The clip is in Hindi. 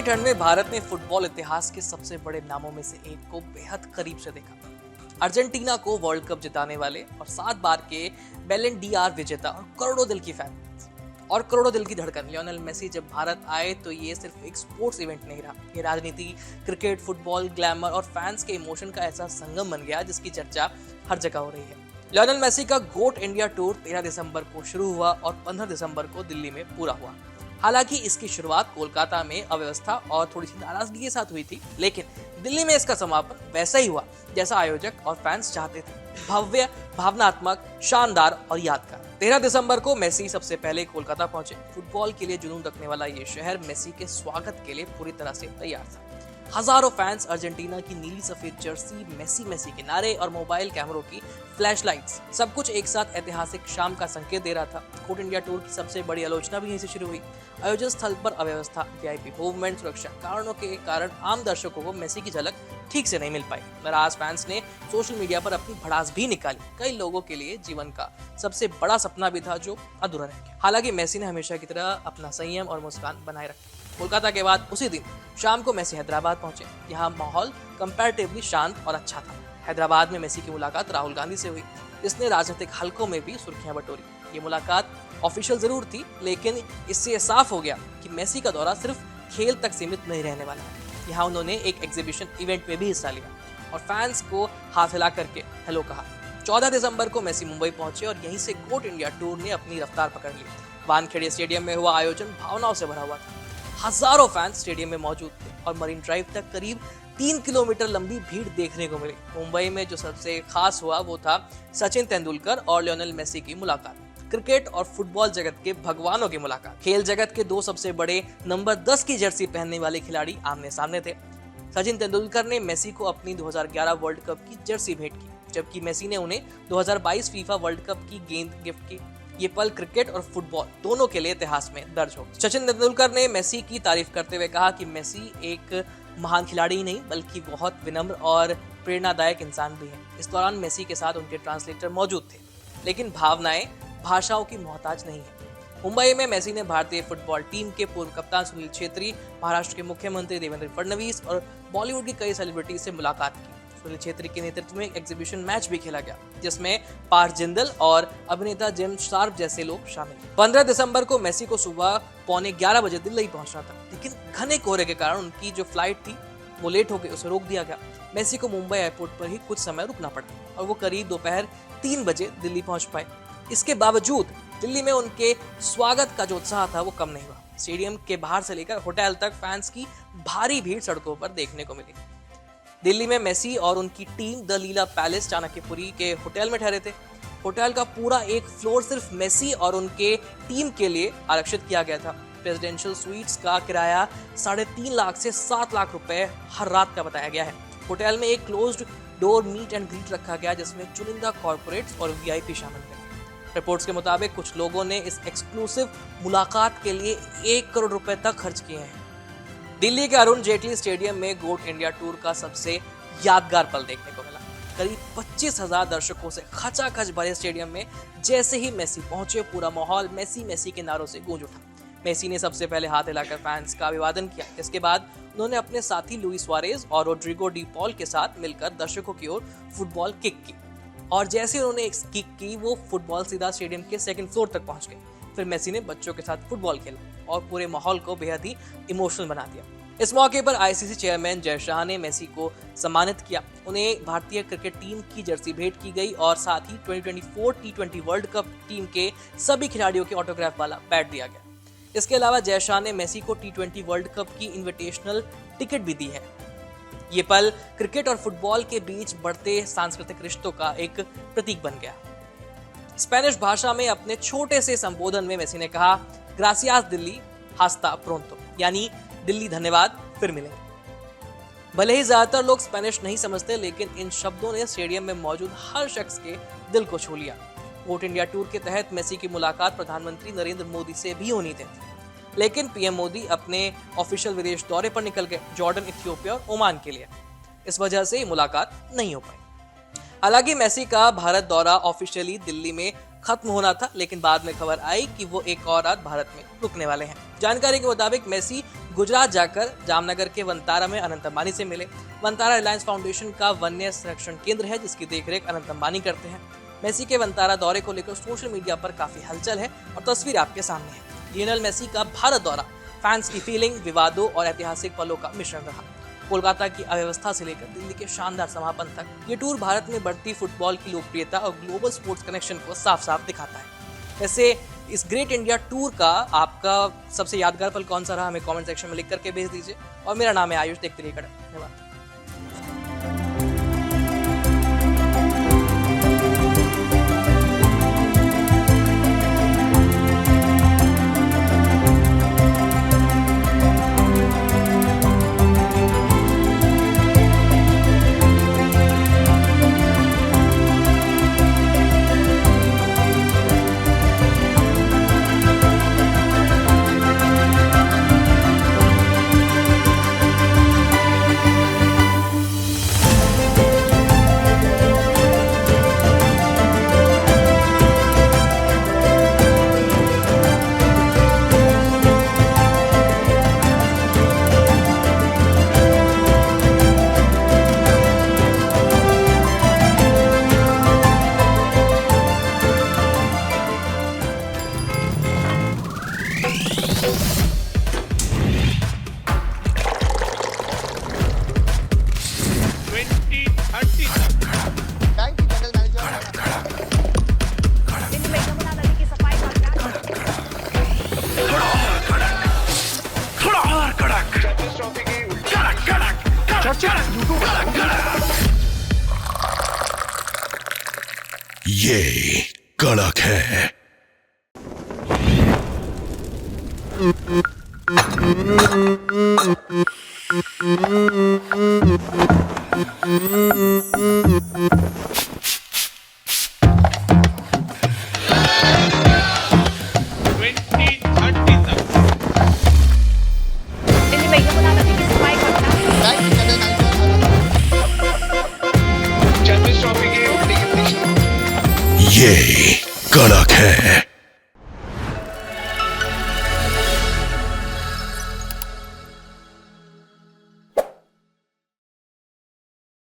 ठंड में भारत ने फुटबॉल इतिहास के सबसे बड़े नामों में से एक को बेहद करीब से देखा। अर्जेंटीना को वर्ल्ड कप जिताने वाले और 7 बार के बैलन डीआर विजेता और करोड़ों दिल की फैन और करोड़ों दिल की धड़कन लियोनेल मेसी जब भारत आए तो ये सिर्फ एक स्पोर्ट्स इवेंट नहीं रहा। ये राजनीति, क्रिकेट, फुटबॉल, ग्लैमर और फैंस के इमोशन का ऐसा संगम बन गया जिसकी चर्चा हर जगह हो रही है। लियोनेल मेसी का गोट इंडिया टूर 13 दिसंबर को शुरू हुआ और 15 दिसंबर को दिल्ली में पूरा हुआ। हालांकि इसकी शुरुआत कोलकाता में अव्यवस्था और थोड़ी सी नाराजगी के साथ हुई थी, लेकिन दिल्ली में इसका समापन वैसा ही हुआ जैसा आयोजक और फैंस चाहते थे। भव्य, भावनात्मक, शानदार और यादगार। 13 दिसंबर को मेसी सबसे पहले कोलकाता पहुंचे। फुटबॉल के लिए जुनून रखने वाला ये शहर मेसी के स्वागत के लिए पूरी तरह से तैयार था। हजारों फैंस, अर्जेंटीना की नीली सफेद जर्सी, मेसी मेसी के नारे और मोबाइल कैमरों की फ्लैशलाइट्स, सब कुछ एक साथ ऐतिहासिक शाम का संकेत दे रहा था। गोट इंडिया टूर की सबसे बड़ी आलोचना भी यहीं से शुरू हुई। आयोजन स्थल पर अव्यवस्था, वीआईपी मूवमेंट, सुरक्षा कारणों के कारण आम दर्शकों को मेसी की झलक ठीक से नहीं मिल पाई। नाराज फैंस ने सोशल मीडिया पर अपनी भड़ास भी निकाली। कई लोगों के लिए जीवन का सबसे बड़ा सपना भी था जो अधूरा रह गया। हालांकि मेसी ने हमेशा की तरह अपना संयम और मुस्कान बनाए रखी। कोलकाता के बाद उसी दिन शाम को मेसी हैदराबाद पहुंचे। यहाँ माहौल कंपैरेटिवली शांत और अच्छा था। हैदराबाद में मेसी की मुलाकात राहुल गांधी से हुई, जिसने राजनीतिक हलकों में भी सुर्खियां बटोरी। ये मुलाकात ऑफिशियल जरूर थी, लेकिन इससे ये साफ हो गया कि मेसी का दौरा सिर्फ खेल तक सीमित नहीं रहने वाला है। यहाँ उन्होंने एक एग्जीबिशन इवेंट में भी हिस्सा लिया और फैंस को हाथ हिला करके हेलो कहा। 14 दिसंबर को मेसी मुंबई पहुंचे और यहीं से गोट इंडिया टूर ने अपनी रफ्तार पकड़ ली। वानखेड़े स्टेडियम में हुआ आयोजन भावनाओं से भरा हुआ था। हजारों फैंस स्टेडियम में मौजूद थे और मरीन ड्राइव तक करीब 3 किलोमीटर लंबी भीड़ देखने को मिली। मुंबई में जो सबसे खास हुआ वो था सचिन तेंदुलकर और लियोनेल मेसी की मुलाकात। क्रिकेट और फुटबॉल जगत के भगवानों की मुलाकात। खेल जगत के दो सबसे बड़े नंबर 10 की जर्सी पहनने वाले खिलाड़ी आमने सामने थे। सचिन तेंदुलकर ने मेसी को अपनी 2011 वर्ल्ड कप की जर्सी भेंट की, जबकि मेसी ने उन्हें 2022 फीफा वर्ल्ड कप की गेंद गिफ्ट की। ये पल क्रिकेट और फुटबॉल दोनों के लिए इतिहास में दर्ज हो। सचिन तेंदुलकर ने मेसी की तारीफ करते हुए कहा कि मेसी एक महान खिलाड़ी ही नहीं बल्कि बहुत विनम्र और प्रेरणादायक इंसान भी है। इस दौरान मेसी के साथ उनके ट्रांसलेटर मौजूद थे, लेकिन भावनाएं भाषाओं की मोहताज नहीं है। मुंबई में मेसी ने भारतीय फुटबॉल टीम के पूर्व कप्तान सुनील छेत्री, महाराष्ट्र के मुख्यमंत्री देवेंद्र फडणवीस और बॉलीवुड की कई सेलिब्रिटी से मुलाकात की। सुनील छेत्री के नेतृत्व में एक एग्जीबिशन मैच भी खेला गया, जिसमें पार्थ जिंदल और अभिनेता जेम्स शार्प जैसे लोग शामिल। 15 दिसंबर को मेसी को सुबह 11:15 बजे दिल्ली पहुंचना था, लेकिन घने कोहरे के कारण उनकी जो फ्लाइट थी वो लेट हो गई, उसे रोक दिया गया। मेसी को मुंबई एयरपोर्ट पर ही कुछ समय रुकना पड़ा और वो करीब दोपहर 3 बजे दिल्ली पहुंच पाए। इसके बावजूद दिल्ली में उनके स्वागत का जो उत्साह था वो कम नहीं हुआ। स्टेडियम के बाहर से लेकर होटल तक फैंस की भारी भीड़ सड़कों पर देखने को मिली। दिल्ली में मेसी और उनकी team the Leela palace Chanakyapuri के होटल में ठहरे थे। होटल का पूरा एक फ्लोर सिर्फ मेसी और उनके टीम के लिए आरक्षित किया गया था। प्रेसिडेंशियल स्वीट्स का किराया 3.5 लाख से 7 लाख रुपए हर रात का बताया गया है। होटल में एक closed door meet and greet रखा गया, जिसमें चुनिंदा कॉर्पोरेट्स और वीआईपी शामिल थे। रिपोर्ट्स के मुताबिक कुछ लोगों ने इस एक्सक्लूसिव मुलाकात के लिए 1 करोड़ रुपए तक खर्च किए हैं। दिल्ली के अरुण जेटली स्टेडियम में गोट इंडिया टूर का सबसे यादगार पल देखने को मिला। करीब 25,000 दर्शकों से खचाखच भरे स्टेडियम में जैसे ही मेसी पहुंचे, पूरा माहौल मेसी मेसी के नारों से गूंज उठा। मेसी ने सबसे पहले हाथ हिलाकर फैंस का अभिवादन किया। इसके बाद उन्होंने अपने साथी लुइस सुआरेज और रोड्रिगो डी पॉल के साथ मिलकर दर्शकों की ओर फुटबॉल किक की और जैसे उन्होंने किक की वो फुटबॉल सीधा स्टेडियम के 2nd फ्लोर तक पहुंच गए। फिर मेसी ने बच्चों के साथ फुटबॉल खेला और पूरे माहौल को बेहद ही इमोशनल बना दिया। इस मौके पर आईसीसी चेयरमैन जय शाह ने मेसी को सम्मानित किया। उन्हें भारतीय क्रिकेट टीम की जर्सी भेंट की गई और साथ ही 2024 T20 वर्ल्ड कप टीम के सभी खिलाड़ियों के ऑटोग्राफ वाला बैट दिया गया। इसके अलावा जय शाह ने मेसी को T20 वर्ल्ड कप की इन्विटेशनल टिकट भी दी है। ये पल क्रिकेट और फुटबॉल के बीच बढ़ते सांस्कृतिक रिश्तों का एक प्रतीक बन गया। स्पेनिश भाषा में अपने छोटे से संबोधन में मेसी ने कहा, ग्रासियास दिल्ली, हास्ता प्रोंतो, यानी दिल्ली धन्यवाद, फिर मिलेंगे। भले ही ज्यादातर लोग स्पेनिश नहीं समझते, लेकिन इन शब्दों ने स्टेडियम में मौजूद हर शख्स के दिल को छू लिया। गोट इंडिया टूर के तहत मेसी की मुलाकात प्रधानमंत्री नरेंद्र मोदी से भी होनी थी, लेकिन पीएम मोदी अपने ऑफिशियल विदेश दौरे पर निकल गए, जॉर्डन, इथियोपिया और ओमान के लिए। इस वजह से मुलाकात नहीं हो पाई। हालांकि मेसी का भारत दौरा ऑफिशियली दिल्ली में खत्म होना था, लेकिन बाद में खबर आई कि वो एक और रात भारत में रुकने वाले हैं। जानकारी के मुताबिक मेसी गुजरात जाकर जामनगर के वंतारा में अनंत अंबानी से मिले। वंतारा रिलायंस फाउंडेशन का वन्य संरक्षण केंद्र है जिसकी देखरेख अनंत अंबानी करते हैं। मेसी के वंतारा दौरे को लेकर सोशल मीडिया पर काफी हलचल है और तस्वीर आपके सामने है। लियोनेल मेसी का भारत दौरा फैंस की फीलिंग, विवादों और ऐतिहासिक पलों का मिश्रण रहा। कोलकाता की अव्यवस्था से लेकर दिल्ली के शानदार समापन तक ये टूर भारत में बढ़ती फुटबॉल की लोकप्रियता और ग्लोबल स्पोर्ट्स कनेक्शन को साफ साफ दिखाता है। वैसे इस ग्रेट इंडिया टूर का आपका सबसे यादगार पल कौन सा रहा, हमें कमेंट सेक्शन में लिख करके भेज दीजिए। और मेरा नाम है आयुष, देखते रहिए कड़क। धन्यवाद। ये कड़क है। ये कड़क है।